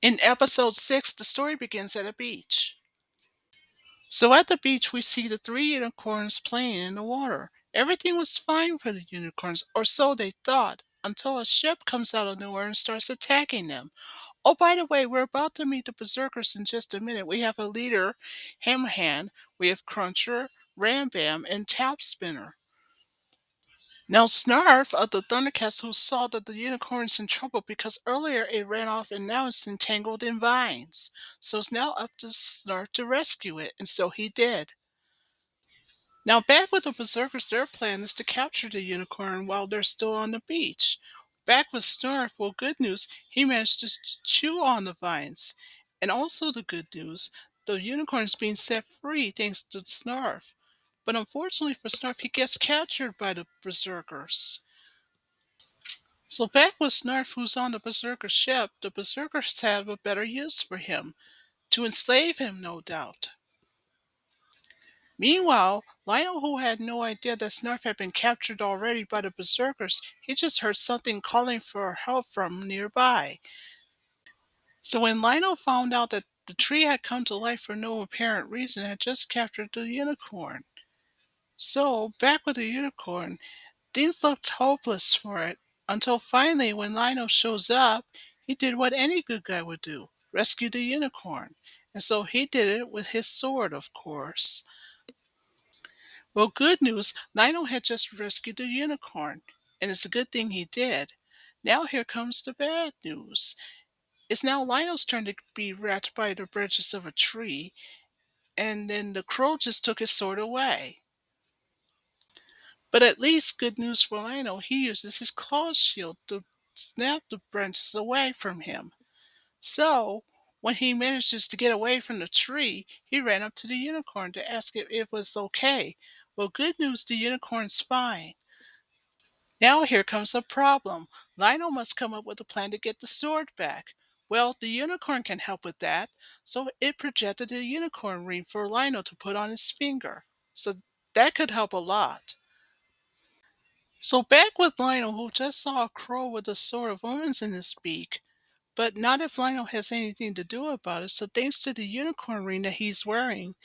In episode 6, the story begins at a beach. So at the beach, we see the three unicorns playing in the water. Everything was fine for the unicorns, or so they thought, until a ship comes out of nowhere and starts attacking them. Oh, by the way, we're about to meet the Berserkers in just a minute. We have a leader, Hammerhand, we have Cruncher, Rambam, and Tapspinner. Now, Snarf of the Thundercats, who saw that the unicorn's in trouble because earlier it ran off and now it's entangled in vines. So it's now up to Snarf to rescue it, and so he did. Now, back with the Berserkers, their plan is to capture the unicorn while they're still on the beach. Back with Snarf, well, good news, he managed to chew on the vines. And also the good news, the unicorn is being set free thanks to Snarf. But unfortunately for Snarf, he gets captured by the Berserkers. So back with Snarf, who's on the Berserker ship, the Berserkers have a better use for him. To enslave him, no doubt. Meanwhile, Lionel, who had no idea that Snarf had been captured already by the Berserkers, he just heard something calling for help from nearby. So when Lionel found out that the tree had come to life for no apparent reason, had just captured the unicorn. So, back with the unicorn, things looked hopeless for it, until finally, when Lionel shows up, he did what any good guy would do, rescue the unicorn. And so he did it with his sword, of course. Well, good news, Lionel had just rescued the unicorn, and it's a good thing he did. Now here comes the bad news. It's now Lionel's turn to be wrapped by the branches of a tree, and then the crow just took his sword away. But at least, good news for Lionel, he uses his claw shield to snap the branches away from him. So, when he manages to get away from the tree, he ran up to the unicorn to ask if it was okay. Well, good news, the unicorn's fine. Now here comes a problem. Lionel must come up with a plan to get the sword back. Well, the unicorn can help with that, so it projected a unicorn ring for Lionel to put on his finger. So that could help a lot. So back with Lionel, who just saw a crow with a sword of omens in his beak. But not if Lionel has anything to do about it, so thanks to the unicorn ring that he's wearing,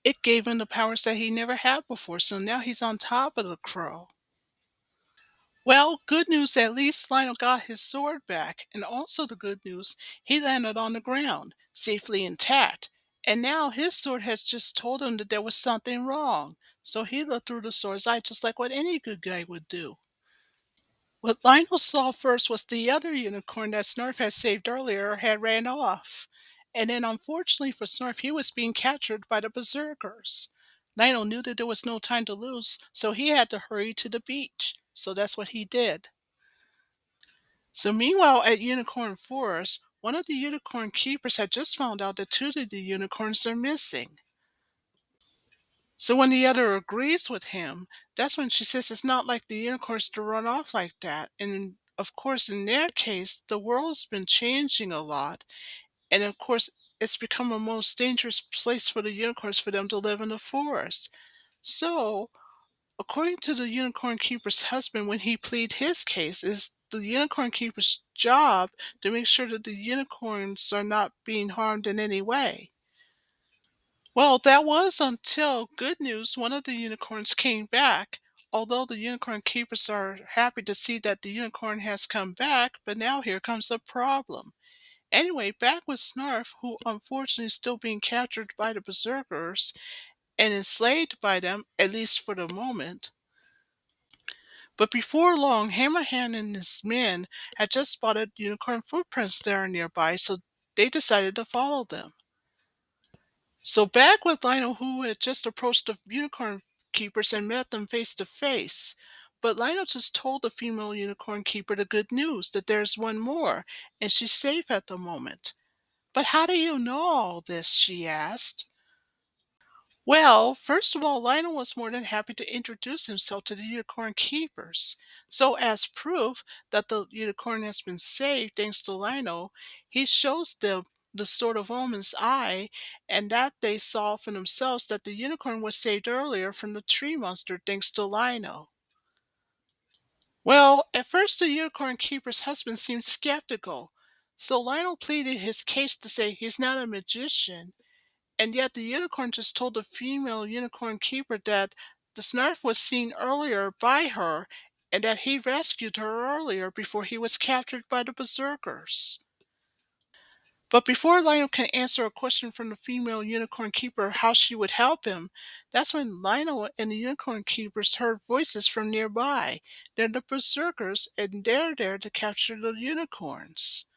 it gave him the powers that he never had before, so now he's on top of the crow. Well, good news, at least Lionel got his sword back, and also the good news, he landed on the ground, safely intact, and now his sword has just told him that there was something wrong, so he looked through the sword's eye just like what any good guy would do. What Lionel saw first was the other unicorn that Snarf had saved earlier had ran off, and then unfortunately for Snarf, he was being captured by the Berserkers. Lionel knew that there was no time to lose, so he had to hurry to the beach. So that's what he did. So meanwhile, at Unicorn Forest, one of the unicorn keepers had just found out that two of the unicorns are missing. So when the other agrees with him, that's when she says it's not like the unicorns to run off like that. And of course, in their case, the world's been changing a lot. And of course, it's become a most dangerous place for the unicorns for them to live in the forest. So according to the unicorn keeper's husband, when he plead his case, it's the unicorn keeper's job to make sure that the unicorns are not being harmed in any way. Well, that was until, good news, one of the unicorns came back. Although the unicorn keepers are happy to see that the unicorn has come back, but now here comes the problem. Anyway, back with Snarf, who unfortunately is still being captured by the Berserkers and enslaved by them, at least for the moment. But before long, Hammerhand and his men had just spotted unicorn footprints there nearby, so they decided to follow them. So back with Lionel, who had just approached the unicorn keepers and met them face to face. But Lionel just told the female unicorn keeper the good news that there's one more, and she's safe at the moment. But how do you know all this? She asked. Well, first of all, Lionel was more than happy to introduce himself to the unicorn keepers. So, as proof that the unicorn has been saved thanks to Lionel, he shows them the sword of Omen's eye, and that they saw for themselves that the unicorn was saved earlier from the tree monster thanks to Lionel. Well, at first the unicorn keeper's husband seemed skeptical. So Lionel pleaded his case to say he's not a magician, and yet the unicorn just told the female unicorn keeper that the Snarf was seen earlier by her and that he rescued her earlier before he was captured by the Berserkers. But before Lionel can answer a question from the female unicorn keeper how she would help him, that's when Lionel and the unicorn keepers heard voices from nearby. They're the Berserkers, and they're there to capture the unicorns.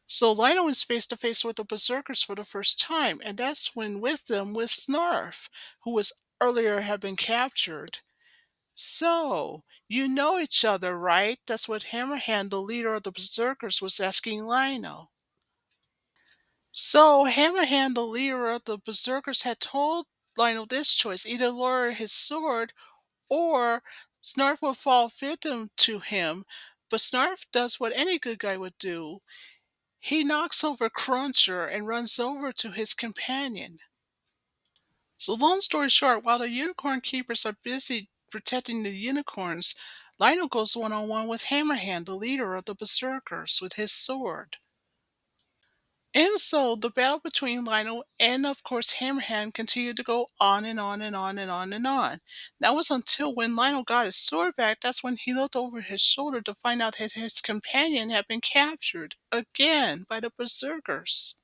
So Lionel is face to face with the Berserkers for the first time, and that's when with them was Snarf, who was earlier had been captured. So, you know each other, right? That's what Hammerhand, the leader of the Berserkers, was asking Lionel. So Hammerhand, the leader of the Berserkers, had told Lionel this choice: either lower his sword or Snarf will fall victim to him. But Snarf does what any good guy would do. He knocks over Cruncher and runs over to his companion. So long story short, while the unicorn keepers are busy protecting the unicorns, Lionel goes one-on-one with Hammerhand, the leader of the Berserkers, with his sword. And so the battle between Lionel and, of course, Hammerhand continued to go on and on and on and on and on. That was until when Lionel got his sword back, that's when he looked over his shoulder to find out that his companion had been captured again by the Berserkers.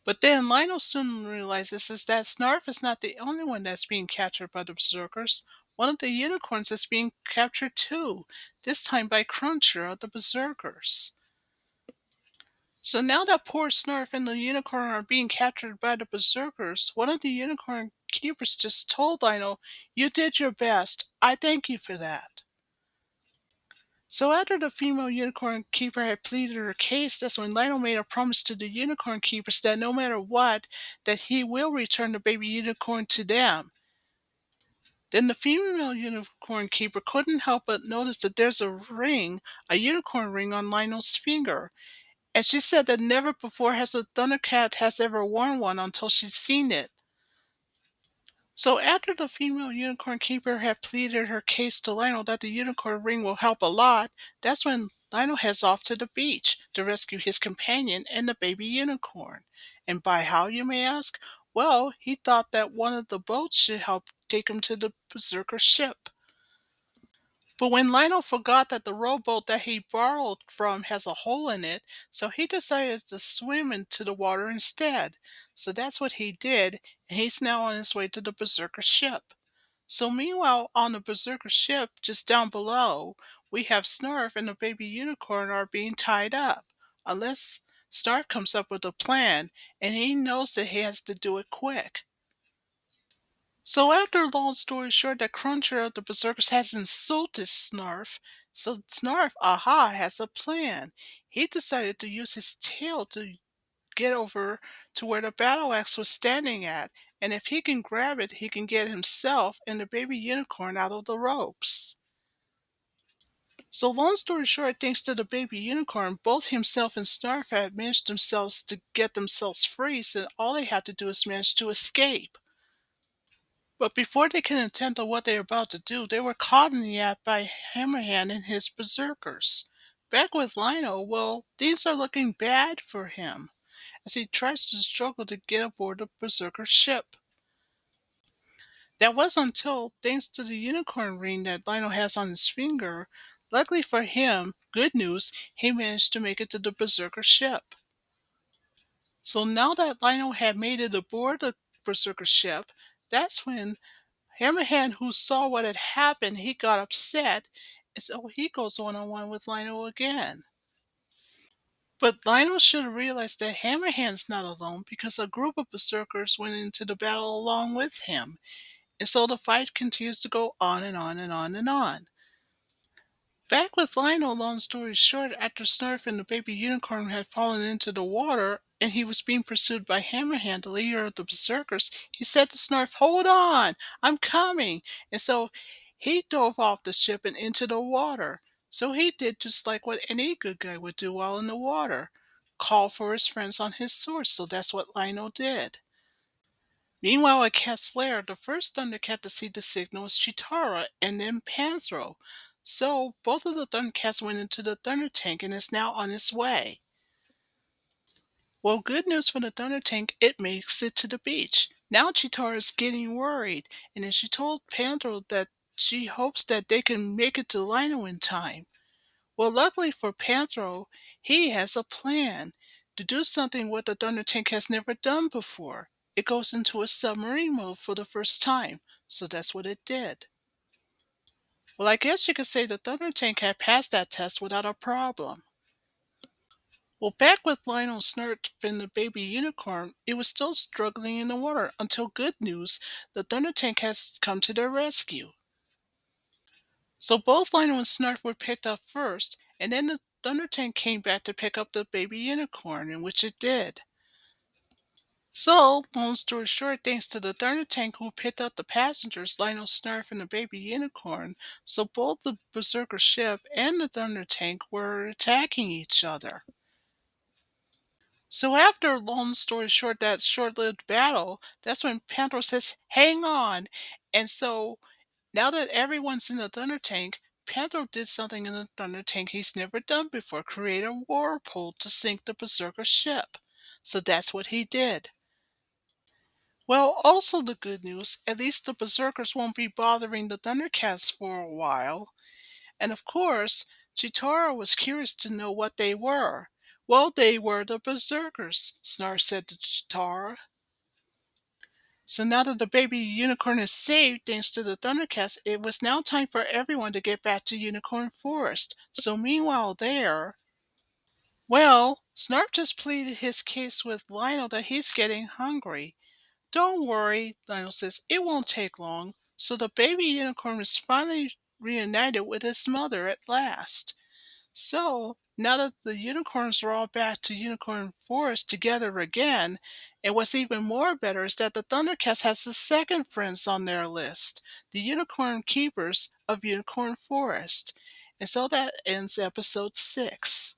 But then Lionel soon realizes is that Snarf is not the only one that's being captured by the Berserkers. One of the unicorns is being captured too, this time by Cruncher of the Berserkers. So now that poor Snarf and the unicorn are being captured by the Berserkers, one of the unicorn keepers just told Lionel, "You did your best. I thank you for that." So after the female unicorn keeper had pleaded her case, that's when Lionel made a promise to the unicorn keepers that no matter what, that he will return the baby unicorn to them. Then the female unicorn keeper couldn't help but notice that there's a ring, a unicorn ring on Lionel's finger. And she said that never before has a Thundercat has ever worn one until she's seen it. So after the female unicorn keeper had pleaded her case to Lionel that the unicorn ring will help a lot, that's when Lionel heads off to the beach to rescue his companion and the baby unicorn. And by how, you may ask? Well, he thought that one of the boats should help take him to the Berserker ship. But when Lionel forgot that the rowboat that he borrowed from has a hole in it, so he decided to swim into the water instead. So that's what he did, and he's now on his way to the Berserker ship. So meanwhile, on the Berserker ship, just down below, we have Snarf and the baby unicorn are being tied up. Unless Snarf comes up with a plan, and he knows that he has to do it quick. So after long story short that Cruncher of the Berserkers has insulted Snarf, so Snarf, aha, has a plan. He decided to use his tail to get over to where the battle axe was standing at, and if he can grab it, he can get himself and the baby unicorn out of the ropes. So long story short, thanks to the baby unicorn, both himself and Snarf had managed themselves to get themselves free, so all they had to do is manage to escape. But before they can attempt on what they were about to do, they were caught in the act by Hammerhand and his berserkers. Back with Lionel, well, things are looking bad for him as he tries to struggle to get aboard the berserker ship. That was until, thanks to the unicorn ring that Lionel has on his finger, luckily for him, good news, he managed to make it to the berserker ship. So now that Lionel had made it aboard the berserker ship, that's when Hammerhand, who saw what had happened, he got upset, and so he goes one-on-one with Lionel again. But Lionel should have realized that Hammerhand's not alone because a group of berserkers went into the battle along with him, and so the fight continues to go on and on and on and on. Back with Lionel, long story short, after Snarf and the baby unicorn had fallen into the water and he was being pursued by Hammerhand, the leader of the Berserkers, he said to Snarf, "Hold on, I'm coming." And so he dove off the ship and into the water. So he did just like what any good guy would do while in the water, call for his friends on his sword. So that's what Lionel did. Meanwhile, at Cat's lair, the first Thundercat to see the signal was Chitara and then Panthro. So both of the Thundercats went into the Thunder Tank and is now on its way. Well, good news for the Thunder Tank, it makes it to the beach. Now Chitara is getting worried, and then she told Panther that she hopes that they can make it to Lino in time. Well, luckily for Panther, he has a plan to do something what the Thunder Tank has never done before. It goes into a submarine mode for the first time, so that's what it did. Well, I guess you could say the Thunder Tank had passed that test without a problem. Well, back with Lionel Snarf and the baby unicorn, it was still struggling in the water until good news, the Thunder Tank has come to their rescue. So both Lionel and Snarf were picked up first, and then the Thunder Tank came back to pick up the baby unicorn, in which it did. So, long story short, thanks to the Thunder Tank who picked up the passengers, Lionel Snarf and the baby unicorn, so both the Berserker ship and the Thunder Tank were attacking each other. So after, long story short, that short-lived battle, that's when Panther says, "Hang on!" And so now that everyone's in the Thunder Tank, Panther did something in the Thunder Tank he's never done before, create a whirlpool to sink the Berserker ship. So that's what he did. Well, also the good news, at least the Berserkers won't be bothering the Thundercats for a while. And of course, Chitara was curious to know what they were. Well, they were the Berserkers, Snarf said to Chitara. So now that the baby unicorn is saved thanks to the Thundercats, it was now time for everyone to get back to Unicorn Forest. So meanwhile there, well, Snarf just pleaded his case with Lionel that he's getting hungry. Don't worry, Lionel says, it won't take long. So the baby unicorn is finally reunited with his mother at last. So, now that the unicorns are all back to Unicorn Forest together again, and what's even more better is that the Thundercats has the second friends on their list, the Unicorn Keepers of Unicorn Forest. And so that ends episode 6.